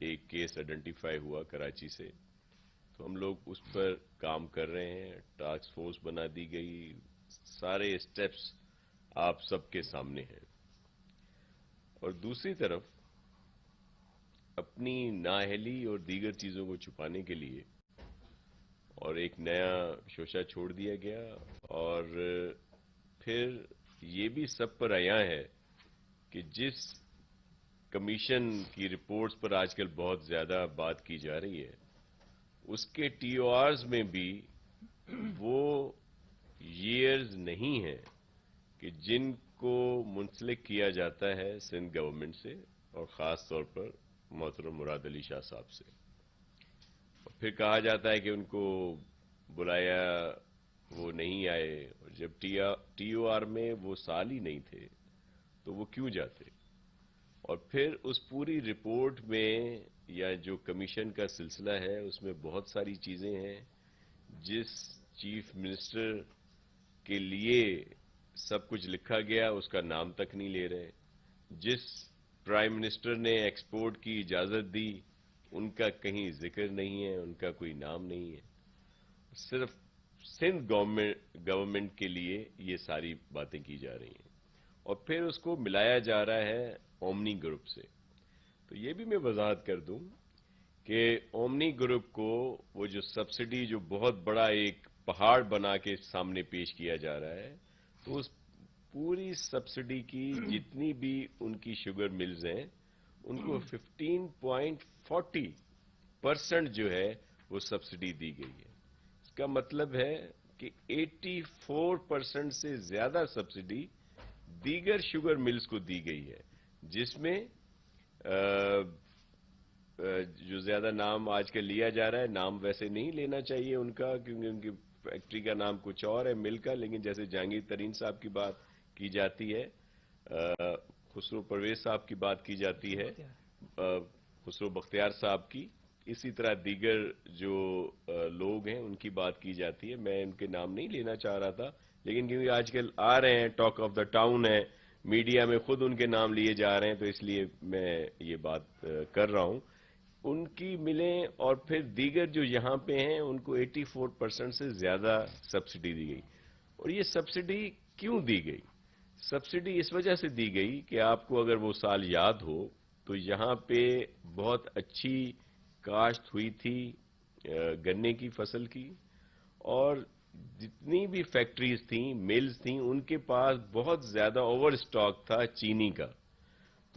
ایک case identify ہوا کراچی سے، تو ہم لوگ اس پر کام کر رہے ہیں، ٹاسک فورس بنا دی گئی، سارے اسٹیپس آپ سب کے سامنے ہیں۔ اور دوسری طرف اپنی نااہلی اور دیگر چیزوں کو چھپانے کے لیے اور ایک نیا شوشہ چھوڑ دیا گیا، اور پھر یہ بھی سب پر عیاں ہے کہ جس کمیشن کی رپورٹس پر آج کل بہت زیادہ بات کی جا رہی ہے، اس کے ٹی او آرز میں بھی وہ ایئرز نہیں ہیں کہ جن کو منسلک کیا جاتا ہے سندھ گورنمنٹ سے، اور خاص طور پر محترم مراد علی شاہ صاحب سے۔ اور پھر کہا جاتا ہے کہ ان کو بلایا، وہ نہیں آئے، اور جب ٹی او آر میں وہ سال ہی نہیں تھے تو وہ کیوں جاتے؟ اور پھر اس پوری رپورٹ میں یا جو کمیشن کا سلسلہ ہے اس میں بہت ساری چیزیں ہیں جس چیف منسٹر کے لیے سب کچھ لکھا گیا اس کا نام تک نہیں لے رہے، جس پرائم منسٹر نے ایکسپورٹ کی اجازت دی ان کا کہیں ذکر نہیں ہے، ان کا کوئی نام نہیں ہے، صرف سندھ گورنمنٹ کے لیے یہ ساری باتیں کی جا رہی ہیں، اور پھر اس کو ملایا جا رہا ہے اومنی گروپ سے۔ تو یہ بھی میں وضاحت کر دوں کہ اومنی گروپ کو وہ جو سبسڈی جو بہت بڑا ایک پہاڑ بنا کے سامنے پیش کیا جا رہا ہے، تو اس پوری سبسڈی کی جتنی بھی ان کی شوگر ملز ہیں ان کو 15.40% جو ہے وہ سبسڈی دی گئی ہے۔ اس کا مطلب ہے کہ 84% سے زیادہ سبسڈی دیگر شوگر ملز کو دی گئی ہے، جس میں جو زیادہ نام آج کل لیا جا رہا ہے، نام ویسے نہیں لینا چاہیے ان کا کیونکہ ان کی فیکٹری کا نام کچھ اور ہے، مل کا، لیکن جیسے جہانگیر ترین صاحب کی بات کی جاتی ہے، خسرو پرویز صاحب کی بات کی جاتی ہے، خسرو بختیار صاحب کی، اسی طرح دیگر جو لوگ ہیں ان کی بات کی جاتی ہے۔ میں ان کے نام نہیں لینا چاہ رہا تھا، لیکن کیونکہ آج کل آ رہے ہیں، ٹاک آف دا ٹاؤن ہے، میڈیا میں خود ان کے نام لیے جا رہے ہیں، تو اس لیے میں یہ بات کر رہا ہوں۔ ان کی ملیں اور پھر دیگر جو یہاں پہ ہیں ان کو 84% سے زیادہ سبسڈی دی گئی۔ اور یہ سبسڈی کیوں دی گئی؟ سبسڈی اس وجہ سے دی گئی کہ آپ کو اگر وہ سال یاد ہو تو یہاں پہ بہت اچھی کاشت ہوئی تھی گنے کی فصل کی، اور جتنی بھی فیکٹریز تھیں، ملز تھیں، ان کے پاس بہت زیادہ اوور سٹاک تھا چینی کا۔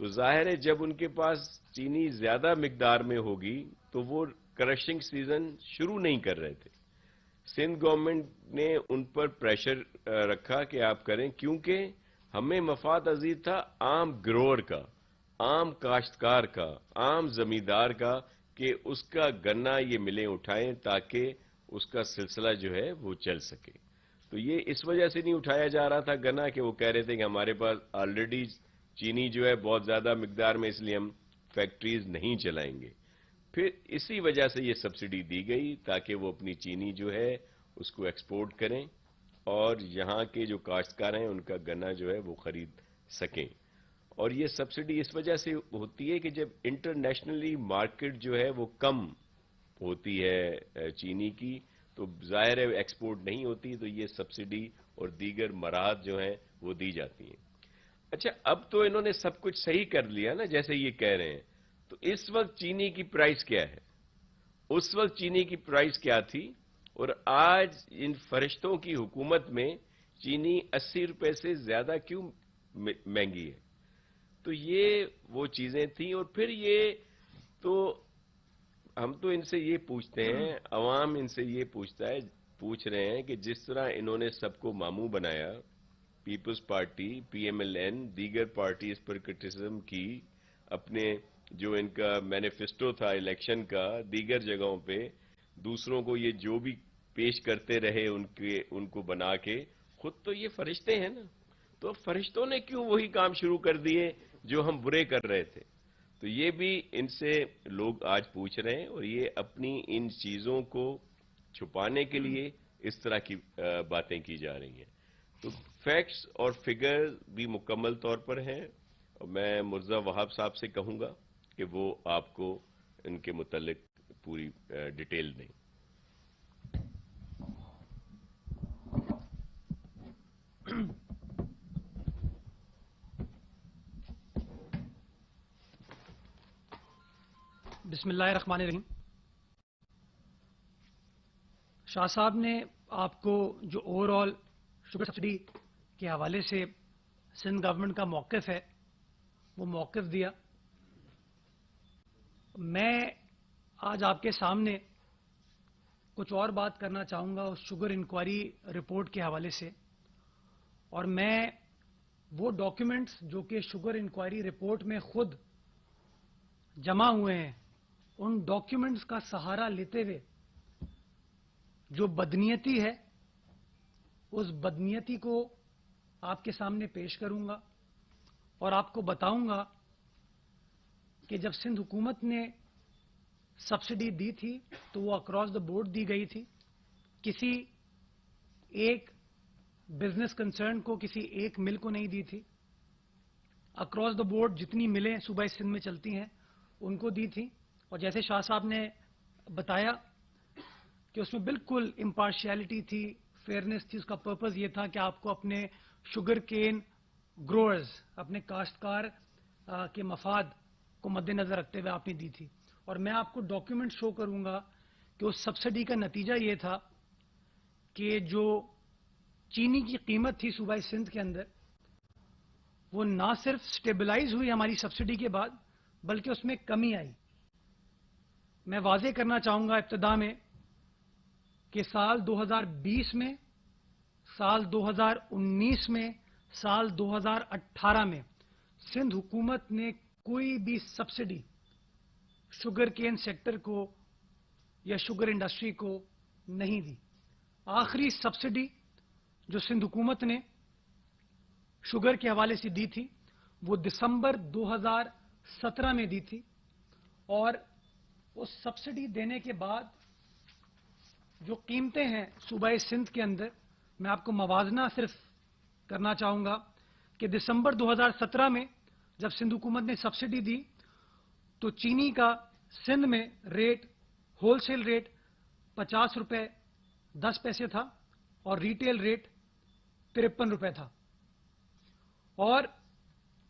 تو ظاہر ہے جب ان کے پاس چینی زیادہ مقدار میں ہوگی تو وہ کرشنگ سیزن شروع نہیں کر رہے تھے۔ سندھ گورنمنٹ نے ان پر پریشر رکھا کہ آپ کریں، کیونکہ ہمیں مفاد عزیز تھا عام گروور کا، عام کاشتکار کا، عام زمیندار کا، کہ اس کا گنا یہ ملیں اٹھائیں تاکہ اس کا سلسلہ جو ہے وہ چل سکے۔ تو یہ اس وجہ سے نہیں اٹھایا جا رہا تھا گنا کہ وہ کہہ رہے تھے کہ ہمارے پاس آلریڈی چینی جو ہے بہت زیادہ مقدار میں، اس لیے ہم فیکٹریز نہیں چلائیں گے۔ پھر اسی وجہ سے یہ سبسڈی دی گئی تاکہ وہ اپنی چینی جو ہے اس کو ایکسپورٹ کریں اور یہاں کے جو کاشتکار ہیں ان کا گنا جو ہے وہ خرید سکیں۔ اور یہ سبسڈی اس وجہ سے ہوتی ہے کہ جب انٹرنیشنلی مارکیٹ جو ہے وہ کم ہوتی ہے چینی کی، تو ظاہر ہے ایکسپورٹ نہیں ہوتی، تو یہ سبسڈی اور دیگر مراحت جو ہیں وہ دی جاتی ہیں۔ اچھا، اب تو انہوں نے سب کچھ صحیح کر لیا نا جیسے یہ کہہ رہے ہیں، تو اس وقت چینی کی پرائس کیا ہے؟ اس وقت چینی کی پرائس کیا تھی؟ اور آج ان فرشتوں کی حکومت میں چینی 80 روپے سے زیادہ کیوں مہنگی ہے؟ تو یہ وہ چیزیں تھیں، اور پھر یہ تو ہم تو ان سے یہ پوچھتے ہیں، عوام ان سے یہ پوچھ رہے ہیں کہ جس طرح انہوں نے سب کو ماموں بنایا، Peoples Party, P M L N, دیگر پارٹیز پر کرٹیسزم کی، اپنے جو ان کا مینیفیسٹو تھا الیکشن کا، دیگر جگہوں پہ دوسروں کو یہ جو بھی پیش کرتے رہے ان کو بنا کے، خود تو یہ فرشتے ہیں نا، تو فرشتوں نے کیوں وہی کام شروع کر دیے جو ہم برے کر رہے تھے؟ تو یہ بھی ان سے لوگ آج پوچھ رہے ہیں، اور یہ اپنی ان چیزوں کو چھپانے کے لیے اس طرح کی باتیں کی جا رہی ہیں۔ تو فیکٹس اور فگر بھی مکمل طور پر ہیں، اور میں مرزا وہاب صاحب سے کہوں گا کہ وہ آپ کو ان کے متعلق پوری ڈیٹیل دیں. بسم اللہ الرحمن الرحیم. شاہ صاحب نے آپ کو جو اوور آل شوگر سبسڈی کے حوالے سے سندھ گورنمنٹ کا موقف ہے وہ موقف دیا. میں آج آپ کے سامنے کچھ اور بات کرنا چاہوں گا اس شوگر انکوائری رپورٹ کے حوالے سے, اور میں وہ ڈاکیومنٹس جو کہ شوگر انکوائری رپورٹ میں خود جمع ہوئے ہیں ان ڈاکیومنٹس کا سہارا لیتے ہوئے جو بدنیتی ہے اس بدنیتی کو آپ کے سامنے پیش کروں گا, اور آپ کو بتاؤں گا کہ جب سندھ حکومت نے سبسڈی دی تھی تو وہ اکراس دا بورڈ دی گئی تھی, کسی ایک بزنس کنسرن کو, کسی ایک مل کو نہیں دی تھی. اکراس دا بورڈ جتنی ملیں صوبہ سندھ میں چلتی ہیں ان کو دی تھی. اور جیسے شاہ صاحب نے بتایا کہ اس میں بالکل امپارشیلٹی تھی, فیئرنیس تھی. اس کا پرپز یہ تھا کہ آپ کو اپنے شوگر کین گروئرز, اپنے کاشتکار کے مفاد کو مد نظر رکھتے ہوئے آپ نے دی تھی. اور میں آپ کو ڈاکیومنٹ شو کروں گا کہ اس سبسڈی کا نتیجہ یہ تھا کہ جو چینی کی قیمت تھی صوبہ سندھ کے اندر وہ نہ صرف سٹیبلائز ہوئی ہماری سبسڈی کے بعد بلکہ اس میں کمی آئی. میں واضح کرنا چاہوں گا ابتدا میں کہ سال 2020 میں, سال 2019 میں, سال 2018 میں سندھ حکومت نے کوئی بھی سبسڈی شوگر کین سیکٹر کو یا شوگر انڈسٹری کو نہیں دی. آخری سبسڈی جو سندھ حکومت نے شوگر کے حوالے سے دی تھی وہ دسمبر 2017 میں دی تھی. اور اس سبسڈی دینے کے بعد جو قیمتیں ہیں صوبہ سندھ کے اندر, میں آپ کو موازنہ صرف کرنا چاہوں گا کہ دسمبر 2017 میں جب سندھ حکومت نے سبسڈی دی تو چینی کا سندھ میں ریٹ, ہول سیل ریٹ 50 روپے 10 پیسے تھا اور ریٹیل ریٹ 53 روپے تھا. اور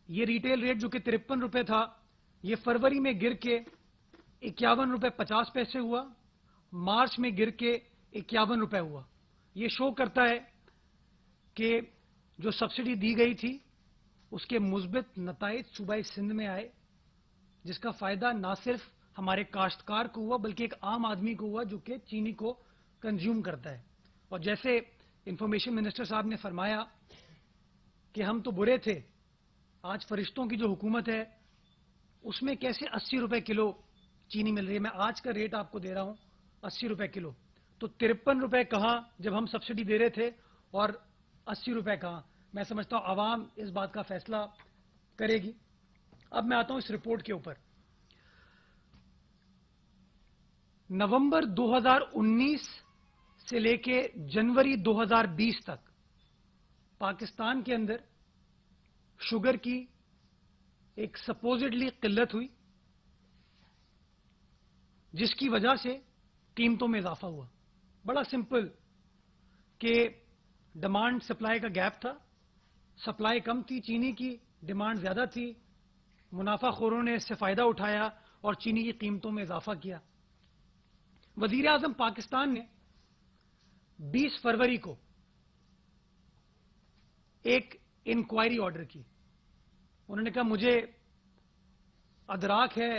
یہ ریٹیل ریٹ جو کہ 53 روپے تھا یہ فروری میں گر کے 51 روپے 50 پیسے ہوا, مارچ میں گر کے 51 روپے ہوا. یہ شو کرتا ہے کہ جو سبسڈی دی گئی تھی اس کے مثبت نتائج صوبہ سندھ میں آئے, جس کا فائدہ نہ صرف ہمارے کاشتکار کو ہوا بلکہ ایک عام آدمی کو ہوا جو کہ چینی کو کنزیوم کرتا ہے. اور جیسے انفارمیشن منسٹر صاحب نے فرمایا کہ ہم تو برے تھے, آج فرشتوں کی جو حکومت ہے اس میں کیسے 80 روپے کلو چینی مل رہی ہے. میں آج کا ریٹ آپ کو دے رہا ہوں 80 روپے کلو, تو 53 روپے کہاں جب ہم سبسڈی دے رہے تھے اور 80 روپے کہاں. میں سمجھتا ہوں عوام اس بات کا فیصلہ کرے گی. اب میں آتا ہوں اس رپورٹ کے اوپر. نومبر 2019 سے لے کے جنوری 2020 تک پاکستان کے اندر شوگر کی ایک سپوزڈلی قلت ہوئی جس کی وجہ سے قیمتوں میں اضافہ ہوا. بڑا سمپل کہ ڈیمانڈ سپلائی کا گیپ تھا, سپلائی کم تھی چینی کی, ڈیمانڈ زیادہ تھی, منافع خوروں نے اس سے فائدہ اٹھایا اور چینی کی قیمتوں میں اضافہ کیا. وزیر اعظم پاکستان نے 20 فروری کو ایک انکوائری آرڈر کی. انہوں نے کہا مجھے ادراک ہے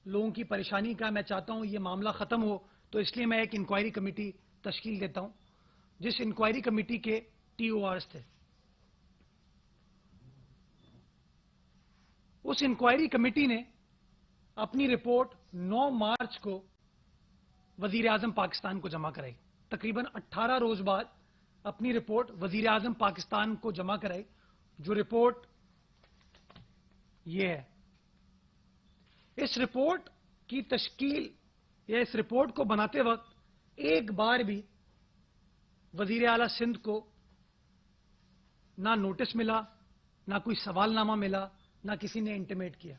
لوگوں کی پریشانی کا, میں چاہتا ہوں یہ معاملہ ختم ہو, تو اس لیے میں ایک انکوائری کمیٹی تشکیل دیتا ہوں, جس انکوائری کمیٹی کے ٹی او آرز تھے. اس انکوائری کمیٹی نے اپنی رپورٹ 9 مارچ کو وزیر اعظم پاکستان کو جمع کرائی. تقریباً 18 روز بعد اپنی رپورٹ وزیر اعظم پاکستان کو جمع کرائی. جو رپورٹ یہ ہے, اس رپورٹ کی تشکیل یا اس رپورٹ کو بناتے وقت ایک بار بھی وزیر اعلی سندھ کو نہ نوٹس ملا, نہ کوئی سوال نامہ ملا, نہ کسی نے انٹیمیٹ کیا.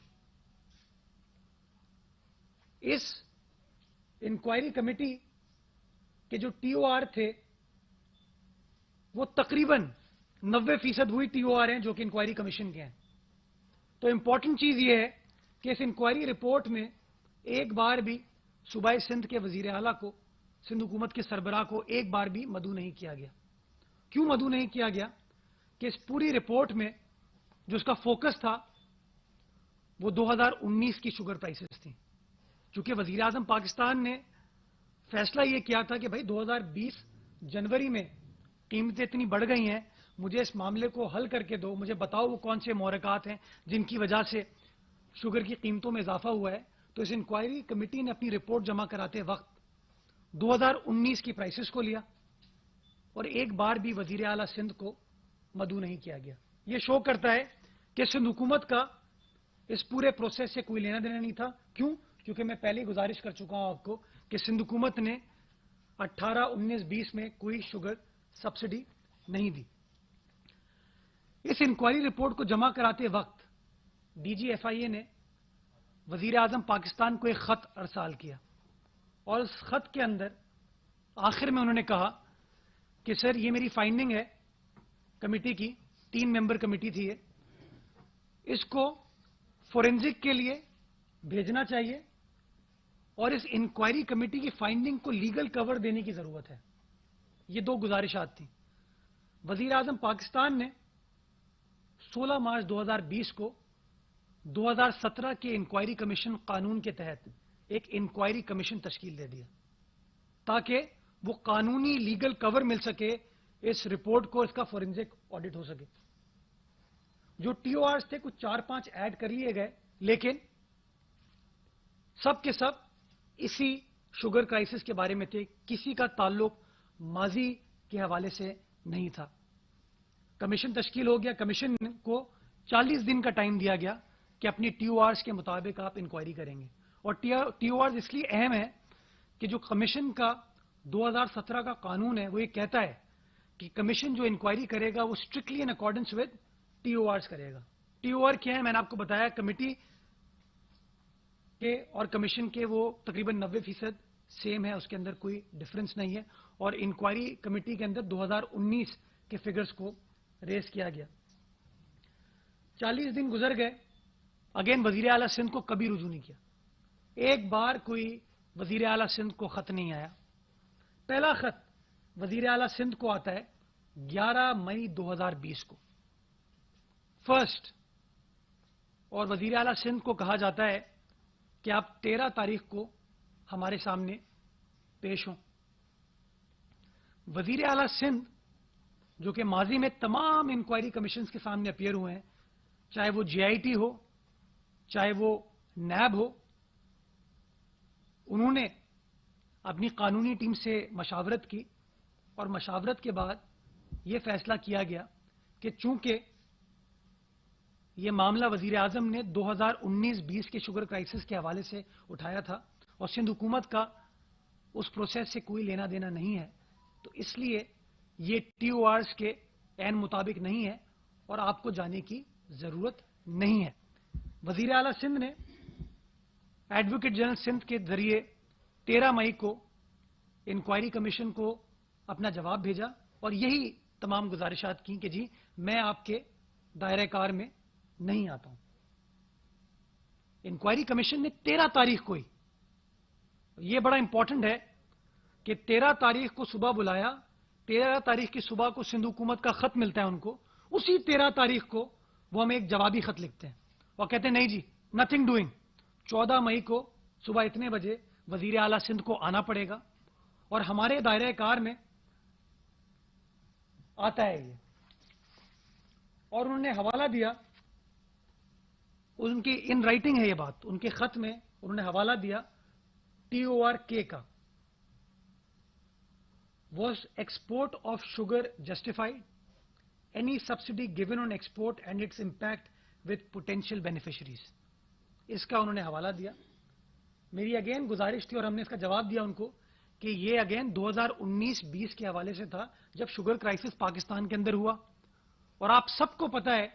اس انکوائری کمیٹی کے جو ٹی او آر تھے وہ تقریباً 90% وہی ٹی او آر ہیں جو کہ انکوائری کمیشن کے ہیں. تو امپورٹنٹ چیز یہ ہے کہ اس انکوائری رپورٹ میں ایک بار بھی صوبائی سندھ کے وزیر اعلیٰ کو، سندھ حکومت کے سربراہ کو ایک بار بھی مدعو نہیں کیا گیا. کیوں مدعو نہیں کیا گیا؟ کہ اس پوری رپورٹ میں جو اس کا فوکس تھا وہ 2019 کی شوگر پرائسز تھیں. چونکہ وزیر اعظم پاکستان نے فیصلہ یہ کیا تھا کہ بھائی 2020 جنوری میں قیمتیں اتنی بڑھ گئی ہیں، مجھے اس معاملے کو حل کر کے دو، مجھے بتاؤ وہ کون سے محرکات ہیں جن کی وجہ سے شوگر کی قیمتوں میں اضافہ ہوا ہے. تو اس انکوائری کمیٹی نے اپنی رپورٹ جمع کراتے وقت 2019 کی پرائسز کو لیا اور ایک بار بھی وزیر اعلیٰ سندھ کو مدعو نہیں کیا گیا. یہ شو کرتا ہے کہ سندھ حکومت کا اس پورے پروسیس سے کوئی لینا دینا نہیں تھا. کیوں؟ کیونکہ میں پہلے گزارش کر چکا ہوں آپ کو کہ سندھ حکومت نے 18, 19, 20 میں کوئی شوگر سبسڈی نہیں دی. اس انکوائری رپورٹ کو جمع کراتے وقت ڈی جی ایف آئی اے نے وزیر اعظم پاکستان کو ایک خط ارسال کیا اور اس خط کے اندر آخر میں انہوں نے کہا کہ سر یہ میری فائنڈنگ ہے کمیٹی کی، 3 ممبر کمیٹی تھی یہ، اس کو فورینزک کے لیے بھیجنا چاہیے اور اس انکوائری کمیٹی کی فائنڈنگ کو لیگل کور دینے کی ضرورت ہے. یہ 2 گزارشات تھیں. وزیر اعظم پاکستان نے 16 مارچ 2020 کو 2017 کے انکوائری کمیشن قانون کے تحت ایک انکوائری کمیشن تشکیل دے دیا تاکہ وہ قانونی لیگل کور مل سکے اس رپورٹ کو، اس کا فورینزک آڈٹ ہو سکے. جو ٹی او آرز تھے کچھ 4-5 ایڈ کر لیے گئے، لیکن سب کے سب اسی شوگر کرائسس کے بارے میں تھے، کسی کا تعلق ماضی کے حوالے سے نہیں تھا. کمیشن تشکیل ہو گیا. کمیشن کو 40 دن کا ٹائم دیا گیا کہ اپنی ٹی او آرز کے مطابق آپ انکوائری کریں گے. اور ٹی او آرز اس لیے اہم ہے کہ جو کمیشن کا 2017 کا قانون ہے وہ یہ کہتا ہے کہ کمیشن جو انکوائری کرے گا وہ strictly in accordance with T O Rs کرے گا. ٹی او آر کیا ہے؟ میں نے آپ کو بتایا کمیٹی کے اور کمیشن کے وہ تقریباً 90% سیم ہے، اس کے اندر کوئی ڈفرنس نہیں ہے. اور انکوائری کمیٹی کے اندر 2019 کے فگرز کو ریز کیا گیا. 40 دن گزر گئے، اگین وزیر اعلیٰ سندھ کو کبھی رجوع نہیں کیا. ایک بار کوئی وزیر اعلیٰ سندھ کو خط نہیں آیا. پہلا خط وزیر اعلیٰ سندھ کو آتا ہے 11 مئی 2020 کو فرسٹ، اور وزیر اعلیٰ سندھ کو کہا جاتا ہے کہ آپ 13 تاریخ کو ہمارے سامنے پیش ہوں. وزیر اعلیٰ سندھ جو کہ ماضی میں تمام انکوائری کمیشنز کے سامنے اپیئر ہوئے ہیں، چاہے وہ جے آئی ٹی ہو، چاہے وہ نیب ہو، انہوں نے اپنی قانونی ٹیم سے مشاورت کی اور مشاورت کے بعد یہ فیصلہ کیا گیا کہ چونکہ یہ معاملہ وزیر اعظم نے 2019-20 کے شوگر کرائسس کے حوالے سے اٹھایا تھا اور سندھ حکومت کا اس پروسیس سے کوئی لینا دینا نہیں ہے، تو اس لیے یہ ٹی او آرز کے عین مطابق نہیں ہے اور آپ کو جانے کی ضرورت نہیں ہے. وزیر اعلیٰ سندھ نے ایڈوکیٹ جنرل سندھ کے ذریعے 13 مئی کو انکوائری کمیشن کو اپنا جواب بھیجا اور یہی تمام گزارشات کی کہ جی میں آپ کے دائرہ کار میں نہیں آتا ہوں. انکوائری کمیشن نے 13 تاریخ کو ہی، یہ بڑا امپورٹنٹ ہے کہ 13 تاریخ کو صبح بلایا. 13 تاریخ کی صبح کو سندھ حکومت کا خط ملتا ہے ان کو. اسی 13 تاریخ کو وہ ہمیں ایک جوابی خط لکھتے ہیں اور کہتے ہیں نہیں جی نتھنگ ڈوئنگ. 14 مئی کو صبح اتنے بجے وزیر اعلیٰ سندھ کو آنا پڑے گا اور ہمارے دائرہ کار میں آتا ہے یہ. اور انہوں نے حوالہ دیا، ان کی ان رائٹنگ ہے یہ بات، ان کے خط میں انہوں نے حوالہ دیا ٹی او آر کے کا. Was export of sugar justified? Any subsidy given on export and its impact with potential beneficiaries? اس کا انہوں نے حوالہ دیا. میری اگین گزارش تھی اور ہم نے اس کا جواب دیا ان کو کہ یہ اگین 2019-20 کے حوالے سے تھا جب شوگر کرائسس پاکستان کے اندر ہوا، اور آپ سب کو پتا ہے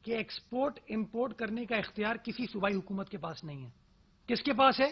کہ ایکسپورٹ امپورٹ کرنے کا اختیار کسی صوبائی حکومت کے پاس نہیں ہے. کس کے پاس ہے؟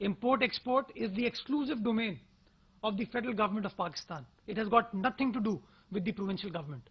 import export is the exclusive domain of the federal government of Pakistan. It has got nothing to do with the provincial government.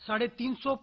350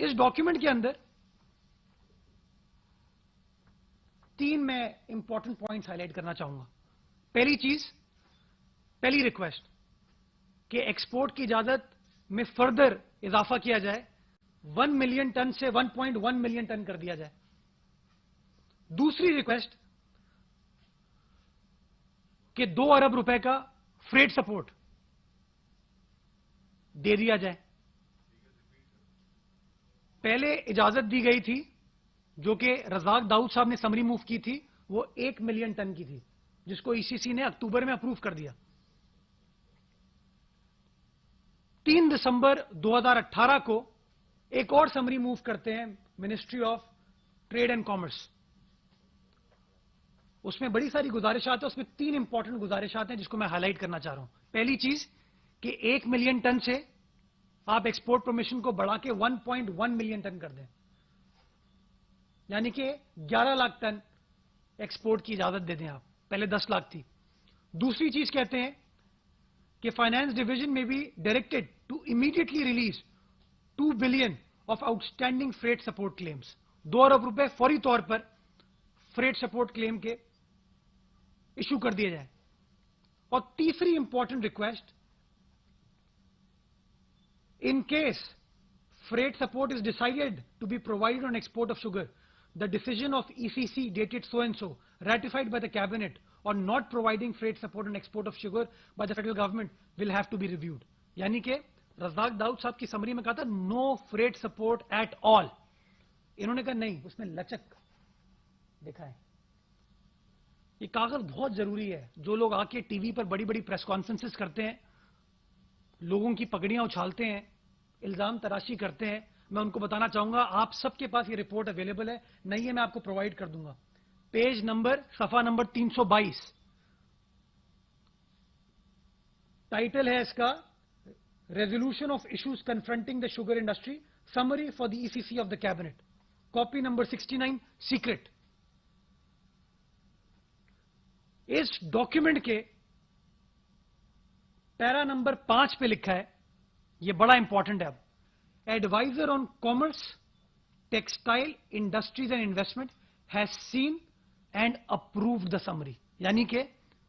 اس ڈاکیومنٹ کے اندر 3 میں امپورٹنٹ پوائنٹس ہائی لائٹ کرنا چاہوں گا. پہلی چیز، پہلی ریکویسٹ کہ ایکسپورٹ کی اجازت میں فردر اضافہ کیا جائے، 1 ملین ٹن سے 1.1 ملین ٹن کر دیا جائے. دوسری ریکویسٹ کہ 2 ارب روپے کا فریٹ سپورٹ دے دیا جائے. پہلے اجازت دی گئی تھی جو کہ رزاق داؤد صاحب نے سمری موو کی تھی، وہ 1 ملین ٹن کی تھی، جس کو ای سی سی نے اکتوبر میں اپروو کر دیا. 3 دسمبر 2018 کو ایک اور سمری موو کرتے ہیں ministry of trade and commerce. اس میں بڑی ساری گزارشات ہیں، اس میں 3 امپورٹنٹ گزارشات ہیں جس کو میں ہائی لائٹ کرنا چاہ رہا ہوں. پہلی چیز کہ 1 ملین ٹن سے آپ ایکسپورٹ پرمیشن کو بڑھا کے 1.1 ملین ٹن کر دیں، یعنی کہ 11 لاکھ ٹن ایکسپورٹ کی اجازت دے دیں آپ. پہلے 10 لاکھ تھی. دوسری چیز کہتے ہیں کہ فائنانس ڈویژن میں بھی directed to immediately release 2 billion of outstanding freight support claims. 2 ارب روپے فوری طور پر فریٹ سپورٹ کلیم کے ایشو کر دیے جائیں. اور تیسری important request, in case freight support is decided to be provided on export of sugar, the decision of ECC dated so and so, ratified by the cabinet, on not providing freight support on export of sugar by the federal government will have to be reviewed. یعنی کہ رزاق داؤد صاحب کی summary میں کہا تھا no freight support at all. انہوں نے کہا نہیں، اس میں لچک دکھائیں. یہ کاغذ بہت ضروری ہے. جو لوگ آ کے ٹی وی پر بڑی بڑی پریس کانفرنسز کرتے ہیں، لوگوں کی پگڑیاں اچھالتے ہیں، الزام تراشی کرتے ہیں، میں ان کو بتانا چاہوں گا آپ سب کے پاس یہ رپورٹ اویلیبل ہے. نہیں ہے میں آپ کو پرووائڈ کر دوں گا. پیج نمبر، صفحہ نمبر 322، ٹائٹل ہے اس کا resolution of issues confronting the sugar industry, summary for the E C C of the cabinet. Copy number 69، secret. اس ڈاکیومنٹ کے پیرا نمبر 5 پہ لکھا ہے، یہ بڑا امپورٹنٹ ہے. اب adviser on commerce textile industries and investment has seen and approved the summary. یعنی کہ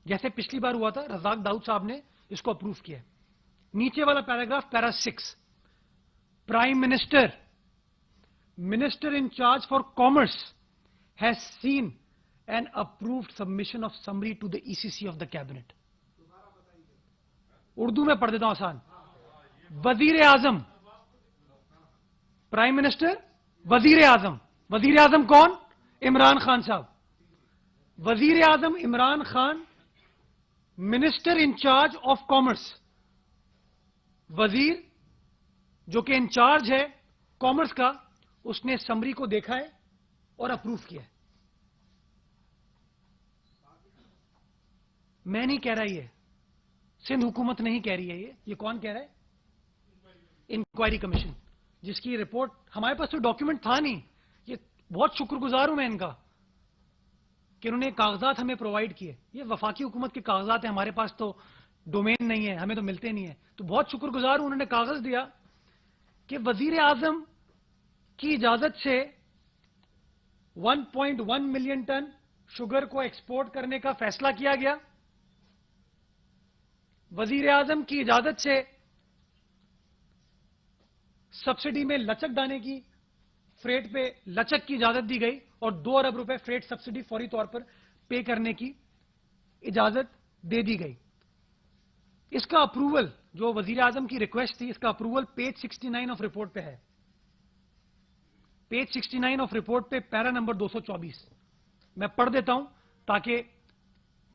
جیسے پچھلی بار ہوا تھا، رزاق داؤد صاحب نے اس کو اپروو کیا. نیچے والا paragraph, para 6، prime minister, minister in charge for commerce has seen and approved submission of summary to the E C C of the cabinet. Urdu میں پڑھ دیتا ہوں آسان. وزیر اعظم، پرائم منسٹر، وزیر اعظم. وزیر اعظم کون؟ عمران خان صاحب. وزیر اعظم Imran Khan, minister in-charge of commerce, وزیر جو کہ انچارج ہے کامرس کا، اس نے سمری کو دیکھا ہے اور اپروو کیا ہے. میں نہیں کہہ رہا، یہ سندھ حکومت نہیں کہہ رہی ہے. یہ کون کہہ رہا ہے؟ انکوائری کمیشن، جس کی رپورٹ ہمارے پاس تو ڈاکیومنٹ تھا نہیں. یہ بہت شکر گزار ہوں میں ان کا کہ انہوں نے کاغذات ہمیں پرووائڈ کیے. یہ وفاقی حکومت کے کاغذات ہیں، ہمارے پاس تو ڈومین نہیں ہے، ہمیں تو ملتے نہیں ہیں. تو بہت شکر گزار ہوں انہوں نے کاغذ دیا کہ وزیر اعظم کی اجازت سے 1.1 ملین ٹن شوگر کو ایکسپورٹ کرنے کا فیصلہ کیا گیا. وزیر اعظم کی اجازت سے سبسڈی میں لچک ڈالنے کی، فریٹ پہ لچک کی اجازت دی گئی اور 2 ارب روپے فریٹ سبسڈی فوری طور پر پے کرنے کی اجازت دے دی گئی. اس کا اپروول، جو وزیر اعظم کی ریکویسٹ تھی، اس کا اپروول پیج 69 آف رپورٹ پہ ہے. پیج 69 آف رپورٹ پہ پیرا نمبر 224. میں پڑھ دیتا ہوں تاکہ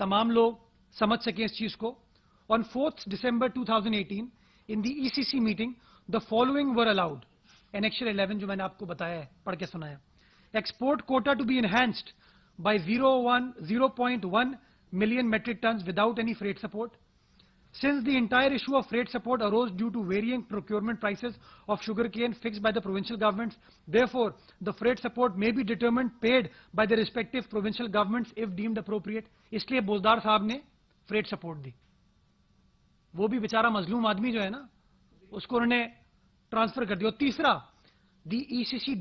تمام لوگ سمجھ سکیں اس چیز کو. On 4th December 2018, in the ECC meeting, the following were allowed. Annexure 11 جو میں نے آپ کو بتایا ہے، پڑھ کے سنایا. Export quota to be enhanced by 0.1 million metric tons without any freight support. Since the entire issue of freight support arose due to varying procurement prices of sugarcane fixed by the provincial governments, therefore, the freight support may be determined paid by the respective provincial governments if deemed appropriate. اس لیے بوزدار صاحب نے freight support دی. وہ بھی بیچارہ مظلوم آدمی جو ہے نا، اس کو انہوں نے ٹرانسفر کر دیا. اور تیسرا، the ECC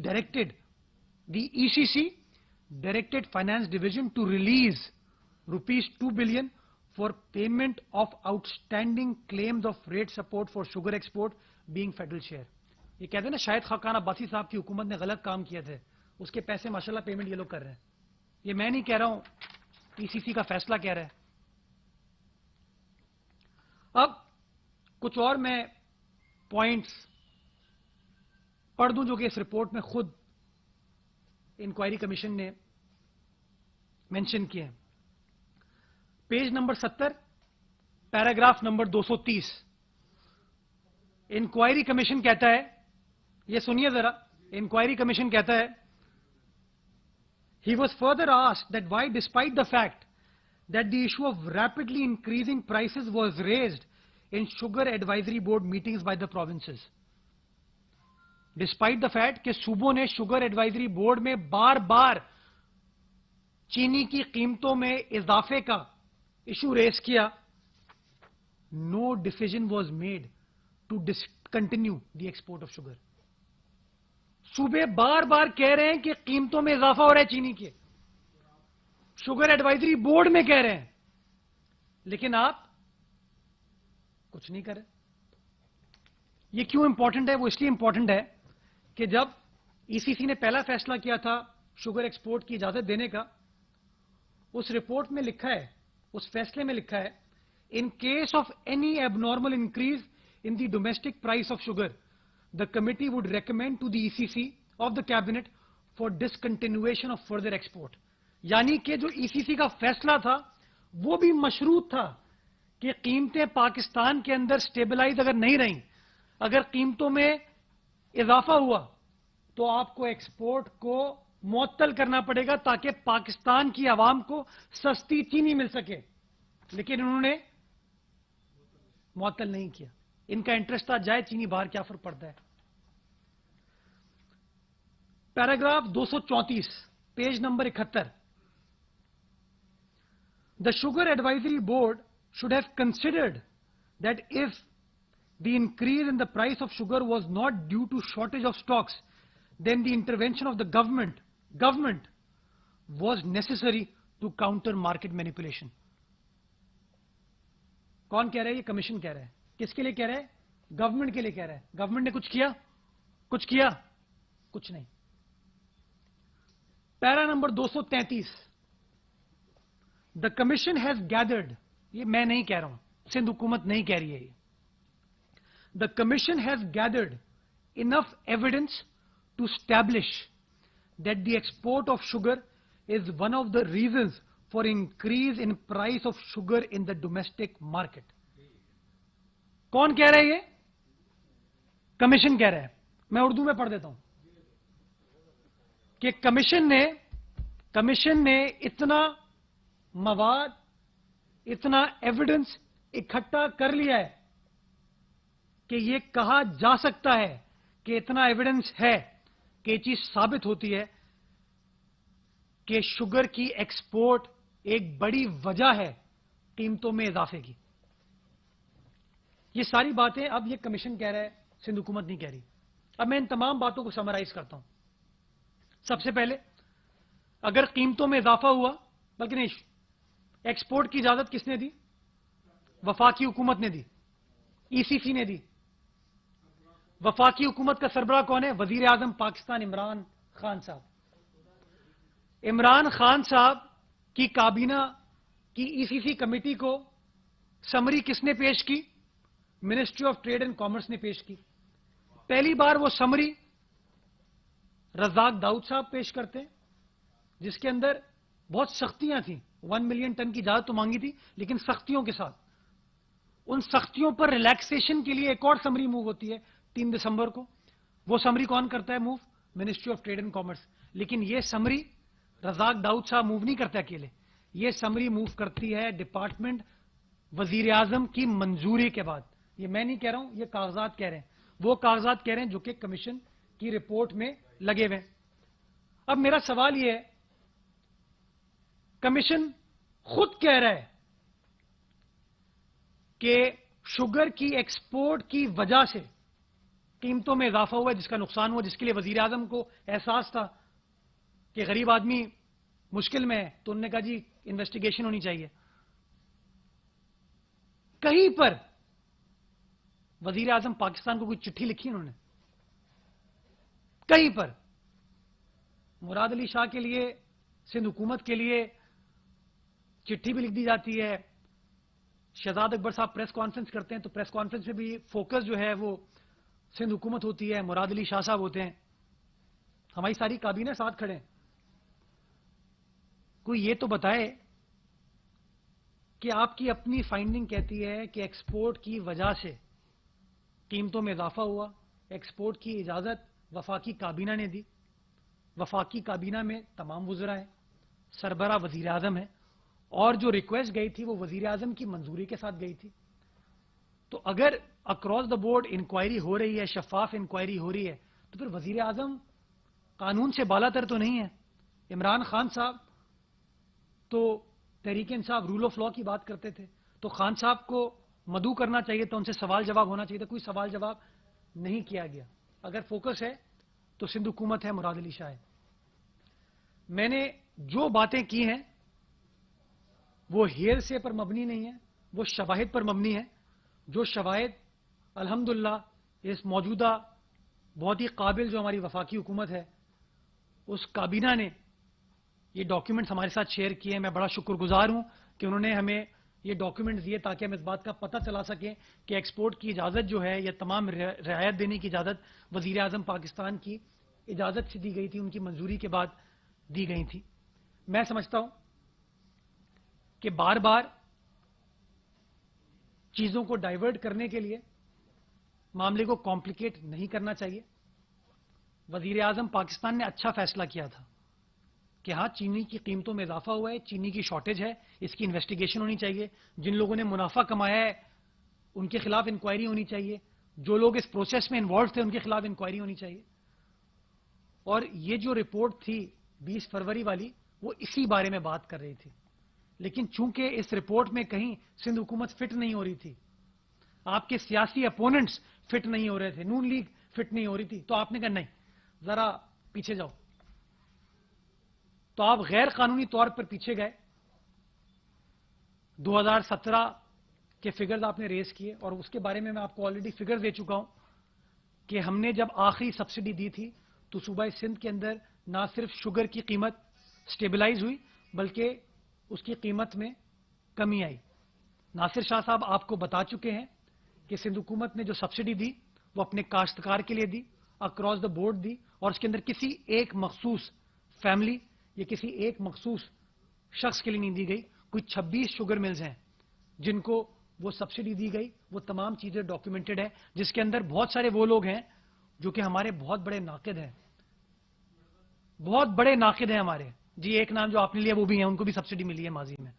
directed Finance Division to release rupees 2 billion for payment of outstanding claims of rate support for sugar export being federal share. یہ کہتے ہیں نا شاہد خاقان عباسی صاحب کی حکومت نے غلط کام کیے تھے, اس کے پیسے ماشاءاللہ پیمنٹ یہ لوگ کر رہے ہیں. یہ میں نہیں کہہ رہا ہوں, ECC کا فیصلہ کہہ رہا ہے. اب کچھ اور میں پوائنٹس پڑھ دوں جو کہ اس رپورٹ میں خود انکوائری کمیشن نے مینشن کیے ہیں. Page number 70, paragraph number 230. Inquiry commission کہتا ہے, یہ سنیے ذرا, انکوائری کمیشن کہتا ہے, he was further asked that why despite the fact that the issue of rapidly increasing prices was raised in sugar advisory board meetings by the provinces, despite the fact کہ صوبوں نے sugar advisory board میں بار بار چینی کی قیمتوں میں اضافے کا ایشو ریز کیا, no decision was made to discontinue the export of sugar. صوبے بار بار کہہ رہے ہیں کہ قیمتوں میں اضافہ ہو رہا ہے چینی کے, شوگر ایڈوائزری بورڈ میں کہہ رہے ہیں, لیکن آپ کچھ نہیں کریں. یہ کیوں امپورٹنٹ ہے؟ وہ اس لیے امپورٹنٹ ہے کہ جب ECC نے پہلا فیصلہ کیا تھا شوگر ایکسپورٹ کی اجازت دینے کا, اس رپورٹ میں لکھا ہے, اس فیصلے میں لکھا ہے, in case of any abnormal increase in the domestic price of sugar the committee would recommend to the ECC of the cabinet for discontinuation of further export. یعنی کہ جو ECC کا فیصلہ تھا وہ بھی مشروط تھا کہ قیمتیں پاکستان کے اندر سٹیبلائز اگر نہیں رہیں, اگر قیمتوں میں اضافہ ہوا تو آپ کو ایکسپورٹ کو معطل کرنا پڑے گا تاکہ پاکستان کی عوام کو سستی چینی مل سکے. لیکن انہوں نے معطل نہیں کیا. ان کا انٹرسٹ تھا جائے چینی باہر, کیا فرق پڑتا ہے. Paragraph 234, page number 71. The Sugar Advisory Board should have considered that if the increase in the price of sugar was not due to shortage of stocks, then the intervention of the government was necessary to counter market manipulation. کون کہہ رہا ہے؟ یہ commission کہہ رہا ہے. کس کے لیے کہہ رہا ہے؟ گورنمنٹ کے لیے کہہ رہا ہے. گورنمنٹ نے کچھ کیا؟ کچھ نہیں. پیرا number 233. The commission has gathered, یہ میں نہیں کہہ رہا ہوں, سندھ حکومت نہیں کہہ رہی ہے یہ. The commission has gathered enough evidence to establish that the export of sugar is one of the reasons for increase in price of sugar in the domestic market. کون کہہ رہا ہے؟ یہ کمیشن کہہ رہا ہے. میں اردو میں پڑھ دیتا ہوں کہ کمیشن نے اتنا مواد, اتنا ایویڈنس اکٹھا کر لیا ہے کہ یہ کہا جا سکتا ہے کہ اتنا ایویڈنس ہے کہ یہ چیز ثابت ہوتی ہے کہ شوگر کی ایکسپورٹ ایک بڑی وجہ ہے قیمتوں میں اضافے کی. یہ ساری باتیں اب یہ کمیشن کہہ رہا ہے, سندھ حکومت نہیں کہہ رہی. اب میں ان تمام باتوں کو سمرائز کرتا ہوں. سب سے پہلے, اگر قیمتوں میں اضافہ ہوا, بلکہ نہیں, ایکسپورٹ کی اجازت کس نے دی؟ وفاقی حکومت نے دی, ECC نے دی. وفاقی حکومت کا سربراہ کون ہے؟ وزیر اعظم پاکستان عمران خان صاحب. عمران خان صاحب کی کابینہ کی ECC کمیٹی کو سمری کس نے پیش کی؟ Ministry of trade and commerce نے پیش کی. پہلی بار وہ سمری رزاق داؤد صاحب پیش کرتے ہیں, جس کے اندر بہت سختیاں تھیں. 1 ملین ٹن کی اجازت تو مانگی تھی, لیکن سختیوں کے ساتھ. ان سختیوں پر ریلیکسیشن کے لیے ایک اور سمری موو ہوتی ہے 3 دسمبر کو. وہ سمری کون کرتا ہے move? Ministry of trade and commerce. لیکن یہ سمری رزاق داؤد صاحب موو نہیں کرتے اکیلے, یہ سمری موو کرتی ہے ڈپارٹمنٹ وزیر اعظم کی منظوری کے بعد. یہ میں نہیں کہہ رہا ہوں, یہ کاغذات کہہ رہے ہیں. وہ کاغذات کہہ رہے ہیں جو کہ کمیشن کی رپورٹ میں لگے ہوئے ہیں. اب میرا سوال یہ ہے, کمیشن خود کہہ رہا ہے کہ شوگر کی ایکسپورٹ کی وجہ سے قیمتوں میں اضافہ ہوا ہے جس کا نقصان ہوا، جس کے لیے وزیر اعظم کو احساس تھا کہ غریب آدمی مشکل میں ہے، تو انہوں نے کہا جی انویسٹیگیشن ہونی چاہیے. کہیں پر وزیر اعظم پاکستان کو کوئی چٹھی لکھی انہوں نے؟ کہیں پر مراد علی شاہ کے لیے، سندھ حکومت کے لیے چٹھی بھی لکھ دی جاتی ہے. شہزاد اکبر صاحب پریس کانفرنس کرتے ہیں تو پریس کانفرنس میں بھی فوکس جو ہے وہ سندھ حکومت ہوتی ہے، مراد علی شاہ صاحب ہوتے ہیں، ہماری ساری کابینہ ساتھ کھڑے ہیں. کوئی یہ تو بتائے کہ آپ کی اپنی فائنڈنگ کہتی ہے کہ ایکسپورٹ کی وجہ سے قیمتوں میں اضافہ ہوا، ایکسپورٹ کی اجازت وفاقی کابینہ نے دی، وفاقی کابینہ میں تمام وزراء ہیں، سربراہ وزیر اعظم ہے، اور جو ریکویسٹ گئی تھی وہ وزیر اعظم کی منظوری کے ساتھ گئی تھی. تو اگر اکراس دا بورڈ انکوائری ہو رہی ہے، شفاف انکوائری ہو رہی ہے، تو پھر وزیر اعظم قانون سے بالا تر تو نہیں ہے. عمران خان صاحب تو Tehreek Insaf role of law کی بات کرتے تھے، تو خان صاحب کو مدعو کرنا چاہیے تھا، ان سے سوال جواب ہونا چاہیے تھا. کوئی سوال جواب نہیں کیا گیا. اگر فوکس ہے تو سندھ حکومت ہے، مراد علی شاہ ہے. میں نے جو باتیں کی ہیں وہ ہیرسے پر مبنی نہیں ہے، وہ شواہد پر مبنی ہے. جو شواہد الحمدللہ اس موجودہ بہت ہی قابل جو ہماری وفاقی حکومت ہے اس کابینہ نے یہ ڈاکیومنٹس ہمارے ساتھ شیئر کیے ہیں. میں بڑا شکر گزار ہوں کہ انہوں نے ہمیں یہ ڈاکیومنٹس دیے تاکہ ہم اس بات کا پتہ چلا سکیں کہ ایکسپورٹ کی اجازت جو ہے یا تمام رعایت دینے کی اجازت وزیر اعظم پاکستان کی اجازت سے دی گئی تھی، ان کی منظوری کے بعد دی گئی تھی. میں سمجھتا ہوں کہ بار بار چیزوں کو ڈائیورٹ کرنے کے لیے معاملے کو کمپلیکیٹ نہیں کرنا چاہیے. وزیر اعظم پاکستان نے اچھا فیصلہ کیا تھا کہ ہاں چینی کی قیمتوں میں اضافہ ہوا ہے، چینی کی شارٹیج ہے، اس کی انویسٹیگیشن ہونی چاہیے. جن لوگوں نے منافع کمایا ہے ان کے خلاف انکوائری ہونی چاہیے، جو لوگ اس پروسیس میں انوالو تھے ان کے خلاف انکوائری ہونی چاہیے. اور یہ جو رپورٹ تھی 20 فروری والی وہ اسی بارے میں بات کر رہی تھی. لیکن چونکہ اس رپورٹ میں کہیں سندھ حکومت فٹ نہیں ہو رہی تھی، آپ کے سیاسی اپوننٹس فٹ نہیں ہو رہے تھے، نون لیگ فٹ نہیں ہو رہی تھی، تو آپ نے کہا نہیں ذرا پیچھے جاؤ. تو آپ غیر قانونی طور پر پیچھے گئے. 2017 کے فگرز آپ نے ریز کیے اور اس کے بارے میں آپ کو آلریڈی فگر دے چکا ہوں کہ ہم نے جب آخری سبسڈی دی تھی تو صوبہ سندھ کے اندر نہ صرف شوگر کی قیمت سٹیبلائز ہوئی بلکہ اس کی قیمت میں کمی آئی. ناصر شاہ صاحب آپ کو بتا چکے ہیں کہ سندھ حکومت نے جو سبسڈی دی وہ اپنے کاشتکار کے لیے دی، اکراس دا بورڈ دی، اور اس کے اندر کسی ایک مخصوص فیملی یا کسی ایک مخصوص شخص کے لیے نہیں دی گئی. کوئی 26 شوگر ملز ہیں جن کو وہ سبسڈی دی گئی. وہ تمام چیزیں ڈاکیومنٹڈ ہیں جس کے اندر بہت سارے وہ لوگ ہیں جو کہ ہمارے بہت بڑے ناقد ہیں، بہت بڑے ناقد ہیں ہمارے. جی ایک نام جو آپ نے لیا وہ بھی ہیں، ان کو بھی سبسڈی ملی ہے ماضی میں.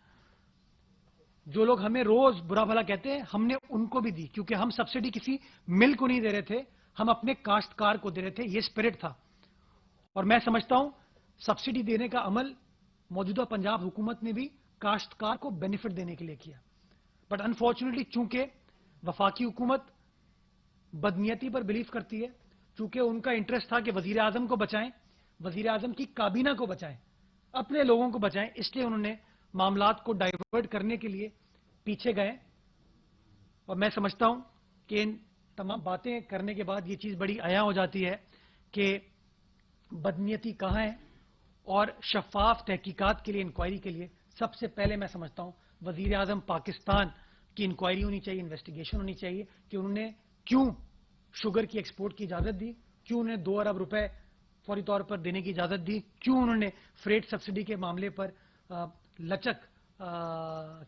جو لوگ ہمیں روز برا بھلا کہتے ہیں ہم نے ان کو بھی دی، کیونکہ ہم سبسڈی کسی مل کو نہیں دے رہے تھے، ہم اپنے کاشتکار کو دے رہے تھے. یہ اسپرٹ تھا. اور میں سمجھتا ہوں سبسڈی دینے کا عمل موجودہ پنجاب حکومت نے بھی کاشتکار کو بینیفٹ دینے کے لیے کیا. بٹ انفارچونیٹلی چونکہ وفاقی حکومت بدنیتی پر بلیف کرتی ہے، چونکہ ان کا انٹرسٹ تھا کہ وزیر اعظم کو بچائیں، وزیر اعظم کی کابینہ کو بچائیں، اپنے لوگوں کو بچائیں، اس لیے انہوں نے معاملات کو ڈائیورٹ کرنے کے لیے پیچھے گئے. اور میں سمجھتا ہوں کہ ان تمام باتیں کرنے کے بعد یہ چیز بڑی عیاں ہو جاتی ہے کہ بدنیتی کہاں ہے. اور شفاف تحقیقات کے لیے، انکوائری کے لیے سب سے پہلے میں سمجھتا ہوں وزیر اعظم پاکستان کی انکوائری ہونی چاہیے، انویسٹیگیشن ہونی چاہیے کہ انہوں نے کیوں شوگر کی ایکسپورٹ کی اجازت دی، کیوں انہیں 2 ارب روپے فوری طور پر دینے کی اجازت دی، کیوں انہوں نے فریٹ سبسڈی کے معاملے پر لچک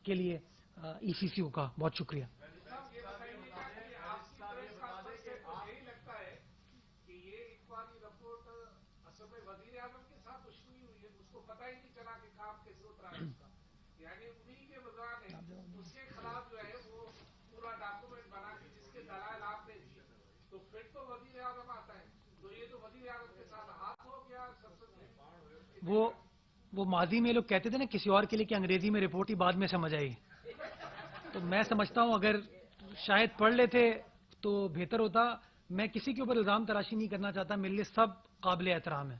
کے لیے ای سی سی کا. بہت شکریہ. وہ ماضی میں لوگ کہتے تھے نا کسی اور کے لیے کہ انگریزی میں رپورٹ ہی بعد میں سمجھ آئی. تو میں سمجھتا ہوں اگر شاید پڑھ لیتے تو بہتر ہوتا. میں کسی کے اوپر الزام تراشی نہیں کرنا چاہتا, میرے لیے سب قابل احترام ہے.